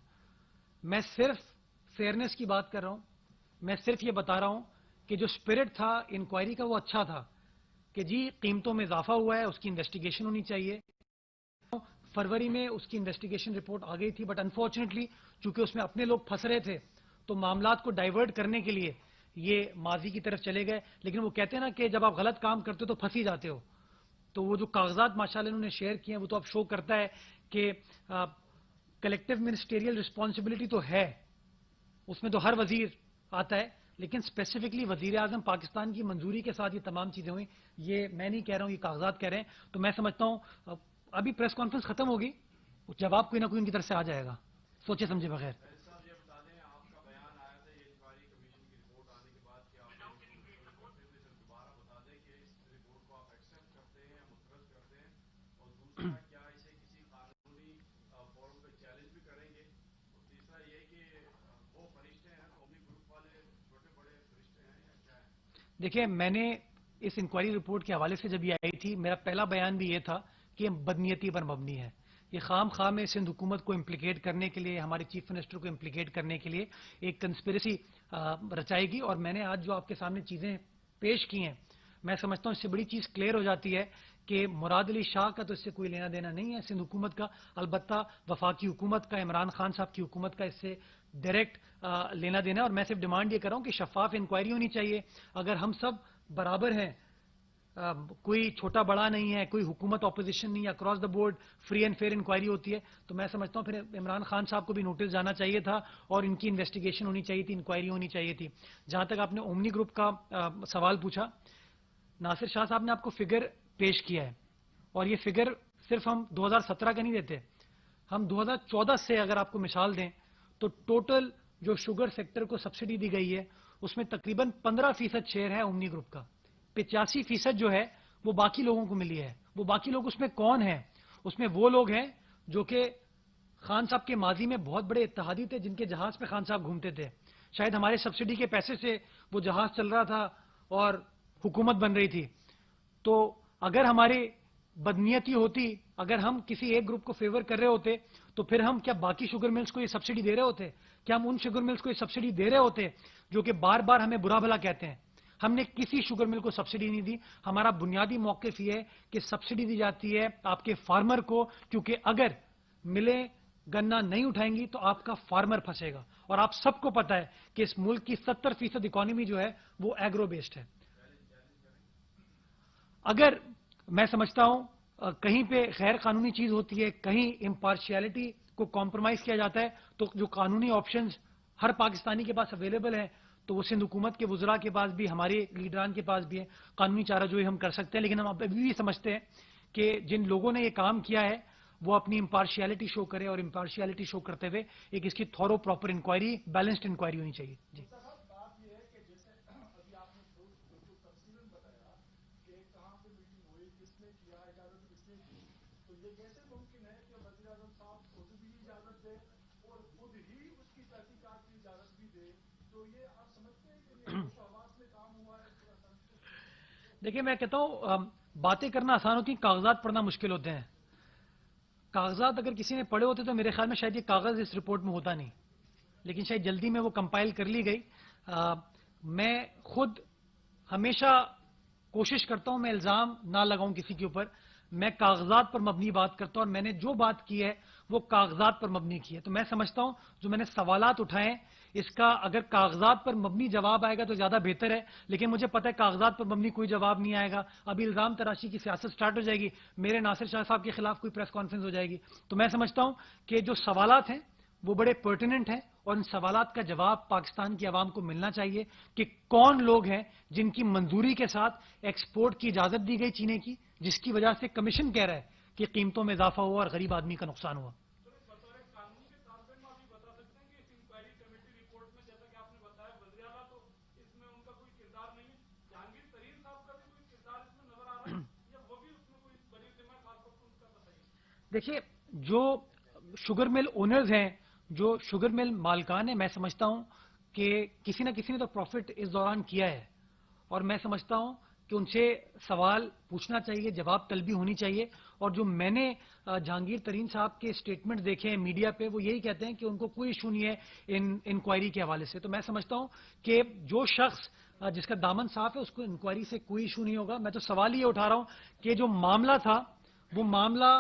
میں صرف فیئرنیس کی بات کر رہا ہوں. میں صرف یہ بتا رہا ہوں کہ جو اسپرٹ تھا انکوائری کا وہ اچھا تھا کہ جی قیمتوں میں اضافہ ہوا ہے, اس کی انویسٹیگیشن ہونی چاہیے. فروری میں اس کی انویسٹیگیشن رپورٹ آ گئی تھی, بٹ انفارچونیٹلی چونکہ اس میں اپنے لوگ پھنس رہے تھے تو معاملات کو ڈائیورٹ کرنے کے لیے یہ ماضی کی طرف چلے گئے. لیکن وہ کہتے ہیں نا کہ جب آپ غلط کام کرتے ہو تو پھنس ہی جاتے ہو. تو وہ جو کاغذات ماشاءاللہ انہوں نے شیئر کیے ہیں وہ تو اب شو کرتا ہے کہ کلیکٹیو منسٹیریل رسپانسبلٹی تو ہے, اس میں تو ہر وزیر آتا ہے, لیکن اسپیسیفکلی وزیر اعظم پاکستان کی منظوری کے ساتھ یہ تمام چیزیں ہوئیں. یہ میں نہیں کہہ رہا ہوں, یہ کاغذات کہہ رہے ہیں. تو میں سمجھتا ہوں ابھی پریس کانفرنس ختم ہوگی, جواب کوئی نہ کوئی ان کی طرف سے آ جائے گا سوچے سمجھے بغیر. دیکھیں, میں نے اس انکوائری رپورٹ کے حوالے سے جب یہ آئی تھی میرا پہلا بیان بھی یہ تھا کہ یہ بدنیتی پر مبنی ہے. یہ خام خواہ میں سندھ حکومت کو امپلیکیٹ کرنے کے لیے, ہمارے چیف منسٹر کو امپلیکیٹ کرنے کے لیے ایک کنسپریسی رچائے گی. اور میں نے آج جو آپ کے سامنے چیزیں پیش کی ہیں, میں سمجھتا ہوں اس سے بڑی چیز کلیئر ہو جاتی ہے کہ مراد علی شاہ کا تو اس سے کوئی لینا دینا نہیں ہے سندھ حکومت کا. البتہ وفاقی حکومت کا, عمران خان صاحب کی حکومت کا اس سے ڈائریکٹ لینا دینا. اور میں صرف ڈیمانڈ یہ کر رہا ہوں کہ شفاف انکوائری ہونی چاہیے. اگر ہم سب برابر ہیں, کوئی چھوٹا بڑا نہیں ہے, کوئی حکومت اپوزیشن نہیں ہے, across the board free and fair inquiry ہوتی ہے, تو میں سمجھتا ہوں پھر عمران خان صاحب کو بھی نوٹس جانا چاہیے تھا اور ان کی انویسٹیگیشن ہونی چاہیے تھی, انکوائری ہونی چاہیے تھی. جہاں تک آپ نے اومنی گروپ کا سوال پوچھا, ناصر شاہ صاحب نے آپ کو فگر پیش کیا ہے, اور یہ فگر صرف ہم 2017 کا نہیں دیتے, ہم 2014 سے اگر آپ کو مثال دیں تو ٹوٹل جو شوگر سیکٹر کو سبسڈی دی گئی ہے اس میں تقریباً 15% شیئر ہے اومنی گروپ کا. 85% جو ہے وہ باقی لوگوں کو ملی ہے. وہ باقی لوگ اس میں کون ہیں؟ اس میں وہ لوگ ہیں جو کہ خان صاحب کے ماضی میں بہت بڑے اتحادی تھے, جن کے جہاز پہ خان صاحب گھومتے تھے. شاید ہمارے سبسڈی کے پیسے سے وہ جہاز چل رہا تھا اور حکومت بن رہی تھی. تو اگر ہماری بدنیتی ہوتی, اگر ہم کسی ایک گروپ کو فیور کر رہے ہوتے تو پھر ہم کیا باقی شوگر ملز کو یہ سبسڈی دے رہے ہوتے؟ کیا ہم ان شوگر ملز کو یہ سبسڈی دے رہے ہوتے جو کہ بار بار ہمیں برا بھلا کہتے ہیں؟ ہم نے کسی شوگر مل کو سبسڈی نہیں دی. ہمارا بنیادی موقف یہ ہے کہ سبسڈی دی جاتی ہے آپ کے فارمر کو, کیونکہ اگر ملیں گنا نہیں اٹھائیں گی تو آپ کا فارمر پھنسے گا. اور آپ سب کو پتا ہے کہ اس ملک کی 70% اکانومی جو ہے وہ ایگرو بیسڈ ہے. اگر میں سمجھتا ہوں کہیں پہ غیر قانونی چیز ہوتی ہے, کہیں امپارشیلٹی کو کمپرومائز کیا جاتا ہے, تو جو قانونی آپشنز ہر پاکستانی کے پاس اویلیبل ہیں تو وہ سندھ حکومت کے وزراء کے پاس بھی, ہمارے لیڈران کے پاس بھی ہے. قانونی چارہ جوئی ہم کر سکتے ہیں, لیکن ہم ابھی بھی سمجھتے ہیں کہ جن لوگوں نے یہ کام کیا ہے وہ اپنی امپارشیلٹی شو کرے, اور امپارشیلٹی شو کرتے ہوئے ایک اس کی thorough proper inquiry, balanced inquiry ہونی چاہیے. جی دیکھیے, میں کہتا ہوں باتیں کرنا آسان ہوتی ہیں, کاغذات پڑھنا مشکل ہوتے ہیں. کاغذات اگر کسی نے پڑھے ہوتے تو میرے خیال میں شاید یہ کاغذ اس رپورٹ میں ہوتا نہیں, لیکن شاید جلدی میں وہ کمپائل کر لی گئی. میں خود ہمیشہ کوشش کرتا ہوں میں الزام نہ لگاؤں کسی کے اوپر, میں کاغذات پر مبنی بات کرتا ہوں, اور میں نے جو بات کی ہے وہ کاغذات پر مبنی کی ہے. تو میں سمجھتا ہوں جو میں نے سوالات اٹھائے اس کا اگر کاغذات پر مبنی جواب آئے گا تو زیادہ بہتر ہے, لیکن مجھے پتہ ہے کاغذات پر مبنی کوئی جواب نہیں آئے گا. ابھی الزام تراشی کی سیاست سٹارٹ ہو جائے گی, میرے ناصر شاہ صاحب کے خلاف کوئی پریس کانفرنس ہو جائے گی. تو میں سمجھتا ہوں کہ جو سوالات ہیں وہ بڑے پرٹیننٹ ہیں, اور ان سوالات کا جواب پاکستان کی عوام کو ملنا چاہیے کہ کون لوگ ہیں جن کی منظوری کے ساتھ ایکسپورٹ کی اجازت دی گئی چینے کی, جس کی وجہ سے کمیشن کہہ رہا ہے کہ قیمتوں میں اضافہ ہوا اور غریب آدمی کا نقصان ہوا. دیکھیے, جو شوگر مل اونرز ہیں, جو شوگر مل مالکان ہیں, میں سمجھتا ہوں کہ کسی نہ کسی نے تو پروفٹ اس دوران کیا ہے, اور میں سمجھتا ہوں کہ ان سے سوال پوچھنا چاہیے, جواب طلبی ہونی چاہیے. اور جو میں نے جہانگیر ترین صاحب کے اسٹیٹمنٹ دیکھے ہیں میڈیا پہ وہ یہی کہتے ہیں کہ ان کو کوئی ایشو نہیں ہے انکوائری کے حوالے سے. تو میں سمجھتا ہوں کہ جو شخص جس کا دامن صاف ہے اس کو انکوائری سے کوئی ایشو نہیں ہوگا. میں تو سوال یہ اٹھا رہا ہوں کہ جو معاملہ تھا وہ معاملہ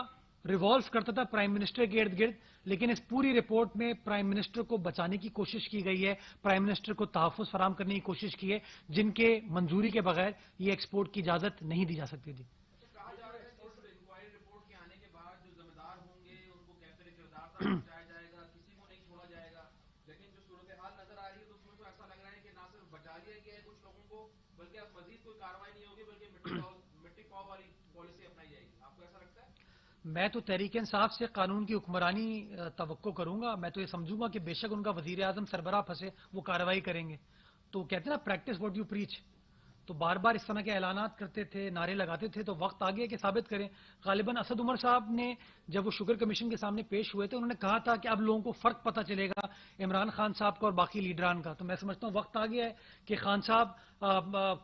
ریوالو کرتا تھا پرائم منسٹر کے ارد گرد, لیکن اس پوری رپورٹ میں پرائم منسٹر کو بچانے کی کوشش کی گئی ہے, پرائم منسٹر کو تحفظ فراہم کرنے کی کوشش کی ہے, جن کے منظوری کے بغیر یہ ایکسپورٹ کی اجازت نہیں دی جا سکتی تھی. کہا جا رہا ہے کہ انکوائری رپورٹ کے آنے کے بعد جو ذمہ دار ہوں گے ان کو کیفر کردار تک پہنچایا جائے گا, کسی کو نہیں چھوڑا جائے گا. لیکن جو صورتحال نظر آ رہی ہے تو اس میں تو ایسا لگ رہا ہے کہ نہ صرف بچا لیا گیا ہے کچھ لوگوں کو, بلکہ اب مزید کوئی کارروائی نہیں ہوگی بلکہ مٹی پاؤ والی پالیسی اپنائی جائے گی. آپ کو ایسا لگتا ہے؟ میں تو تحریک انصاف سے قانون کی حکمرانی توقع کروں گا. میں تو یہ سمجھوں گا کہ بے شک ان کا وزیر اعظم سربراہ پھنسے وہ کارروائی کریں گے. تو کہتے ہیں نا پریکٹس واٹ یو پریچ. تو بار بار اس طرح کے اعلانات کرتے تھے, نعرے لگاتے تھے, تو وقت آ گیا کہ ثابت کریں. غالباً اسد عمر صاحب نے جب وہ شوگر کمیشن کے سامنے پیش ہوئے تھے انہوں نے کہا تھا کہ اب لوگوں کو فرق پتہ چلے گا عمران خان صاحب کا اور باقی لیڈران کا. تو میں سمجھتا ہوں وقت آ گیا ہے کہ خان صاحب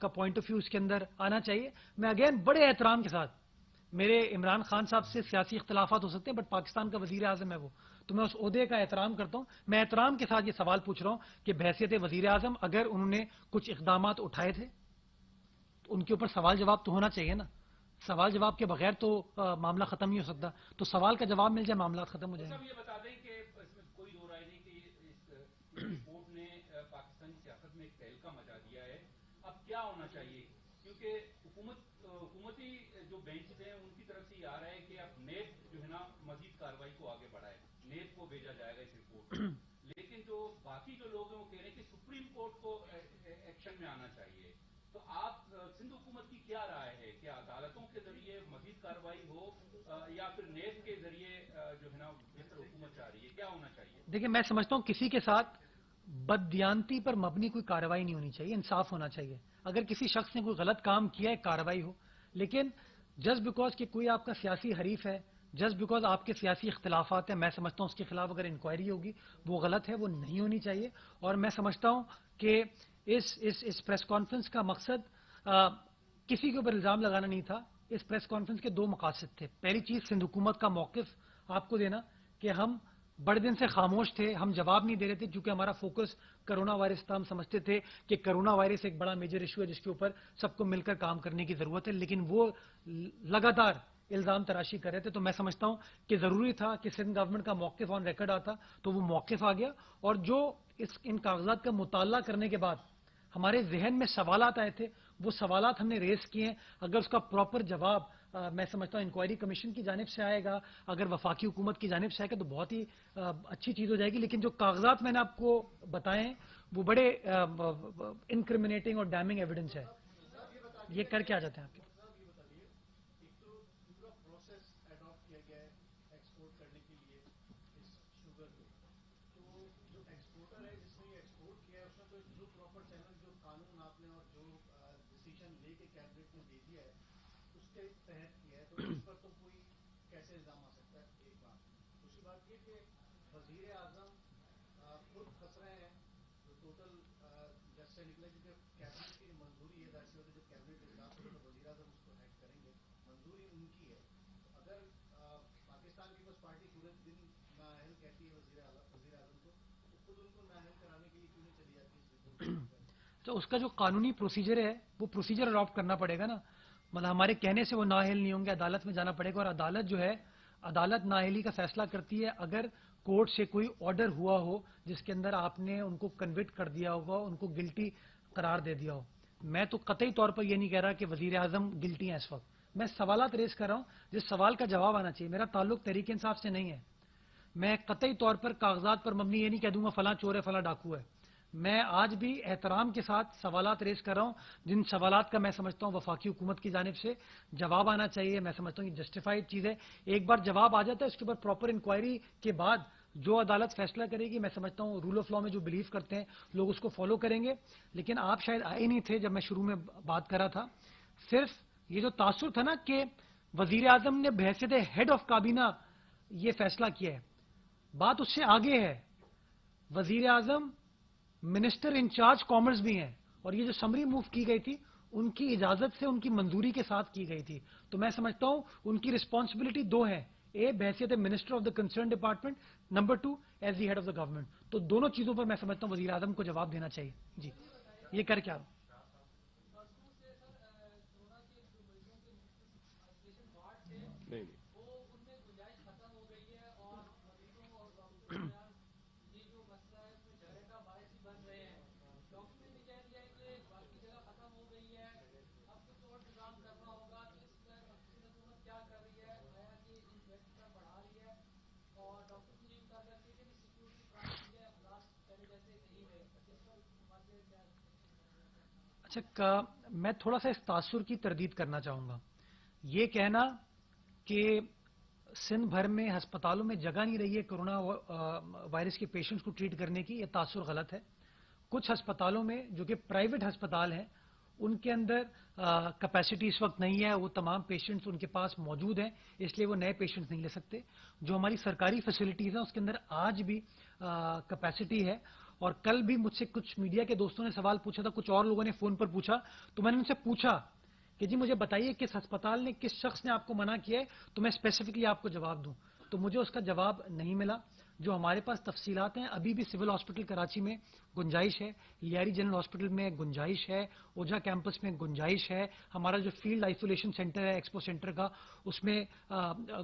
کا پوائنٹ آف ویو اس کے اندر آنا چاہیے. میں اگین بڑے احترام کے ساتھ, میرے عمران خان صاحب سے سیاسی اختلافات ہو سکتے ہیں بٹ پاکستان کا وزیر اعظم ہے وہ, تو میں اس عہدے کا احترام کرتا ہوں. میں احترام کے ساتھ یہ سوال پوچھ رہا ہوں کہ بحیثیت وزیر اعظم اگر انہوں نے کچھ اقدامات اٹھائے تھے تو ان کے اوپر سوال جواب تو ہونا چاہیے نا. سوال جواب کے بغیر تو معاملہ ختم نہیں ہو سکتا. تو سوال کا جواب مل جائے معاملات ختم ہو جائیں گے. صاحب یہ بتا دیں کہ اس میں کوئی دو رائے نہیں کہ اس رپورٹ نے پاکستانی سیاست میں ایک تہلکہ مچا دیا ہے. اب کیا ہونا چاہیے؟ کیونکہ حکومتی جو بینچز ہیں ان کی طرف سے یہ آ رہا ہے کہ اب نیب جو ہے نا مزید کارروائی کو آگے بڑھائے, نیب کو بھیجا جائے گا اس رپورٹ. لیکن جو باقی جو لوگ ہیں وہ کہہ رہے ہیں کہ سپریم کورٹ کو ایکشن میں آنا چاہیے. تو آپ سندھ حکومت کی کیا رائے ہے؟ کیا عدالتوں کے ذریعے مزید کارروائی ہو یا پھر نیب کے ذریعے جو ہے نا جس طرح حکومت چاہ رہی ہے کیا ہونا چاہیے؟ دیکھیں میں سمجھتا ہوں کسی کے ساتھ بددیانتی پر مبنی کوئی کارروائی نہیں ہونی چاہیے, انصاف ہونا چاہیے. اگر کسی شخص نے کوئی غلط کام کیا ہے کارروائی ہو, لیکن جسٹ بیکاز کہ کوئی آپ کا سیاسی حریف ہے, جسٹ بیکاز آپ کے سیاسی اختلافات ہیں, میں سمجھتا ہوں اس کے خلاف اگر انکوائری ہوگی وہ غلط ہے, وہ نہیں ہونی چاہیے. اور میں سمجھتا ہوں کہ اس پریس کانفرنس کا مقصد کسی کے اوپر الزام لگانا نہیں تھا. اس پریس کانفرنس کے دو مقاصد تھے. پہلی چیز سندھ حکومت کا موقف آپ کو دینا کہ ہم بڑے دن سے خاموش تھے, ہم جواب نہیں دے رہے تھے کیونکہ ہمارا فوکس کرونا وائرس تھا. ہم سمجھتے تھے کہ کرونا وائرس ایک بڑا میجر ایشو ہے جس کے اوپر سب کو مل کر کام کرنے کی ضرورت ہے, لیکن وہ لگاتار الزام تراشی کر رہے تھے. تو میں سمجھتا ہوں کہ ضروری تھا کہ سندھ گورنمنٹ کا موقف آن ریکارڈ آتا, تو وہ موقف آ گیا. اور جو ان کاغذات کا مطالعہ کرنے کے بعد ہمارے ذہن میں سوالات آئے تھے وہ سوالات ہم نے ریز کیے ہیں. اگر اس کا پراپر جواب میں سمجھتا ہوں انکوائری کمیشن کی جانب سے آئے گا, اگر وفاقی حکومت کی جانب سے آئے گا تو بہت ہی اچھی چیز ہو جائے گی. لیکن جو کاغذات میں نے آپ کو بتائے ہیں وہ بڑے انکریمنیٹنگ اور ڈیمنگ ایویڈنس ہے. یہ کر کے آ جاتے ہیں آپ کے وزیر اعظم خود پھنس رہے ہیں. جو ٹوٹل جج سے نکلے کہ کیبنٹ کی منظوری ہے, ظاہر سی بات ہے جو کیبنٹ کے خلاف ہے تو وزیر اعظم اس کو ہیک کریں گے, منظوری ان کی ہے. اگر پاکستان پیپلز پارٹی پورے دن نااہل کہتی ہے وزیر اعظم کو, تو خود ان کو نااہل کرانے کے لیے کیوں نہیں چلی جاتی اس رپورٹ؟ تو اس کا جو قانونی پروسیجر ہے وہ پروسیجر اڈاپٹ کرنا پڑے گا نا. مطلب ہمارے کہنے سے وہ نااہل نہیں ہوں گے, عدالت میں جانا پڑے گا. اور عدالت جو ہے عدالت نااہلی کا فیصلہ کرتی ہے اگر کورٹ سے کوئی آرڈر ہوا ہو جس کے اندر آپ نے ان کو کنوکٹ کر دیا ہوگا, ان کو گلٹی قرار دے دیا ہو. میں تو قطعی طور پر یہ نہیں کہہ رہا کہ وزیر اعظم گلٹی ہیں اس وقت. میں سوالات ریز کر رہا ہوں جس سوال کا جواب آنا چاہیے. میرا تعلق تحریک انصاف سے نہیں ہے. میں قطعی طور پر کاغذات پر مبنی یہ نہیں کہہ دوں گا فلاں چور ہے فلاں ڈاکو ہے. میں آج بھی احترام کے ساتھ سوالات ریز کر رہا ہوں جن سوالات کا میں سمجھتا ہوں وفاقی حکومت کی جانب سے جواب آنا چاہیے. میں سمجھتا ہوں یہ جسٹیفائڈ چیز ہے. ایک بار جواب آ جاتا ہے اس کے بعد پراپر انکوائری کے بعد جو عدالت فیصلہ کرے گی, میں سمجھتا ہوں رول آف لا میں جو بلیو کرتے ہیں لوگ اس کو فالو کریں گے. لیکن آپ شاید آئے نہیں تھے جب میں شروع میں بات کر رہا تھا. صرف یہ جو تاثر تھا نا کہ وزیر اعظم نے بحیثیت ہیڈ آف کابینہ یہ فیصلہ کیا ہے, بات اس سے آگے ہے. وزیر اعظم منسٹر انچارج کامرس بھی ہیں, اور یہ جو سمری موو کی گئی تھی ان کی اجازت سے ان کی منظوری کے ساتھ کی گئی تھی. تو میں سمجھتا ہوں ان کی رسپانسبلٹی دو ہے, اے بحیثیت minister of the concern department, number 2 as the head of the government. تو دونوں چیزوں پر میں سمجھتا ہوں وزیر اعظم کو جواب دینا چاہیے. جی یہ کر کیا نہیں اچھا, میں تھوڑا سا اس تاثر کی تردید کرنا چاہوں گا. یہ کہنا کہ سندھ بھر میں ہسپتالوں میں جگہ نہیں رہی ہے کورونا وائرس کے پیشنٹس کو ٹریٹ کرنے کی, یہ تاثر غلط ہے. کچھ ہسپتالوں میں جو کہ پرائیویٹ ہسپتال ہیں ان کے اندر کیپیسٹی اس وقت نہیں ہے, وہ تمام پیشنٹس ان کے پاس موجود ہیں, اس لیے وہ نئے پیشنٹس نہیں لے سکتے. جو ہماری سرکاری فیسلٹیز ہیں اس کے اندر آج بھی کیپیسٹی ہے. اور کل بھی مجھ سے کچھ میڈیا کے دوستوں نے سوال پوچھا تھا, کچھ اور لوگوں نے فون پر پوچھا, تو میں نے ان سے پوچھا کہ جی مجھے بتائیے کس ہسپتال نے, کس شخص نے آپ کو منع کیا ہے, تو میں اسپیسیفکلی آپ کو جواب دوں. تو مجھے اس کا جواب نہیں ملا. جو ہمارے پاس تفصیلات ہیں, ابھی بھی سول ہاسپٹل کراچی میں گنجائش ہے, لیاری جنرل ہاسپٹل میں گنجائش ہے, اوجھا کیمپس میں گنجائش ہے, ہمارا جو فیلڈ آئسولیشن سینٹر ہے ایکسپو سینٹر کا اس میں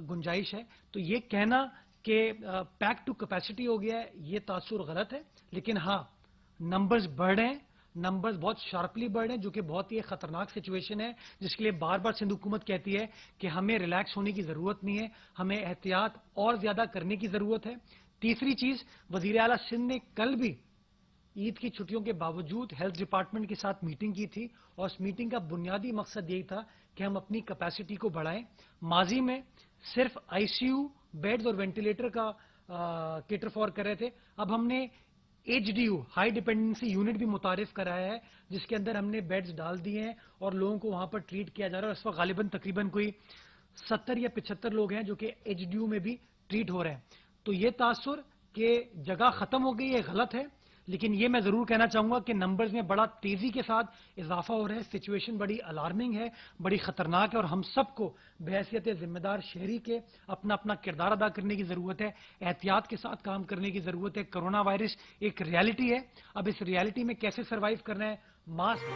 گنجائش ہے. تو یہ کہنا کہ پیک ٹو کیپیسٹی ہو گیا ہے, یہ تاثر غلط ہے. لیکن ہاں نمبرز بڑھ رہے ہیں, نمبرز بہت شارپلی بڑھ رہے ہیں, جو کہ بہت ہی خطرناک سچویشن ہے, جس کے لیے بار بار سندھ حکومت کہتی ہے کہ ہمیں ریلیکس ہونے کی ضرورت نہیں ہے, ہمیں احتیاط اور زیادہ کرنے کی ضرورت ہے. تیسری چیز, وزیر اعلیٰ سندھ نے کل بھی عید کی چھٹیوں کے باوجود ہیلتھ ڈپارٹمنٹ کے ساتھ میٹنگ کی تھی, اور اس میٹنگ کا بنیادی مقصد یہی تھا کہ ہم اپنی کیپیسٹی کو بڑھائیں. ماضی میں صرف آئی سی یو بیڈز اور وینٹیلیٹر کا کیٹر فار کر رہے تھے, اب ہم نے H D U high dependency unit بھی متعارف کرایا ہے, جس کے اندر ہم نے بیڈز ڈال دیے ہیں اور لوگوں کو وہاں پر ٹریٹ کیا جا رہا ہے. اس وقت غالباً تقریباً کوئی 70 یا 75 لوگ ہیں جو کہ ایچ ڈی یو میں بھی ٹریٹ ہو رہے ہیں. تو یہ تاثر کہ جگہ ختم ہو گئی ہے غلط ہے, لیکن یہ میں ضرور کہنا چاہوں گا کہ نمبرز میں بڑا تیزی کے ساتھ اضافہ ہو رہا ہے. سچویشن بڑی الارمنگ ہے, بڑی خطرناک ہے, اور ہم سب کو بحیثیت ذمہ دار شہری کے اپنا اپنا کردار ادا کرنے کی ضرورت ہے, احتیاط کے ساتھ کام کرنے کی ضرورت ہے. کرونا وائرس ایک ریالٹی ہے, اب اس ریالٹی میں کیسے سروائیو کرنا ہے, ماسک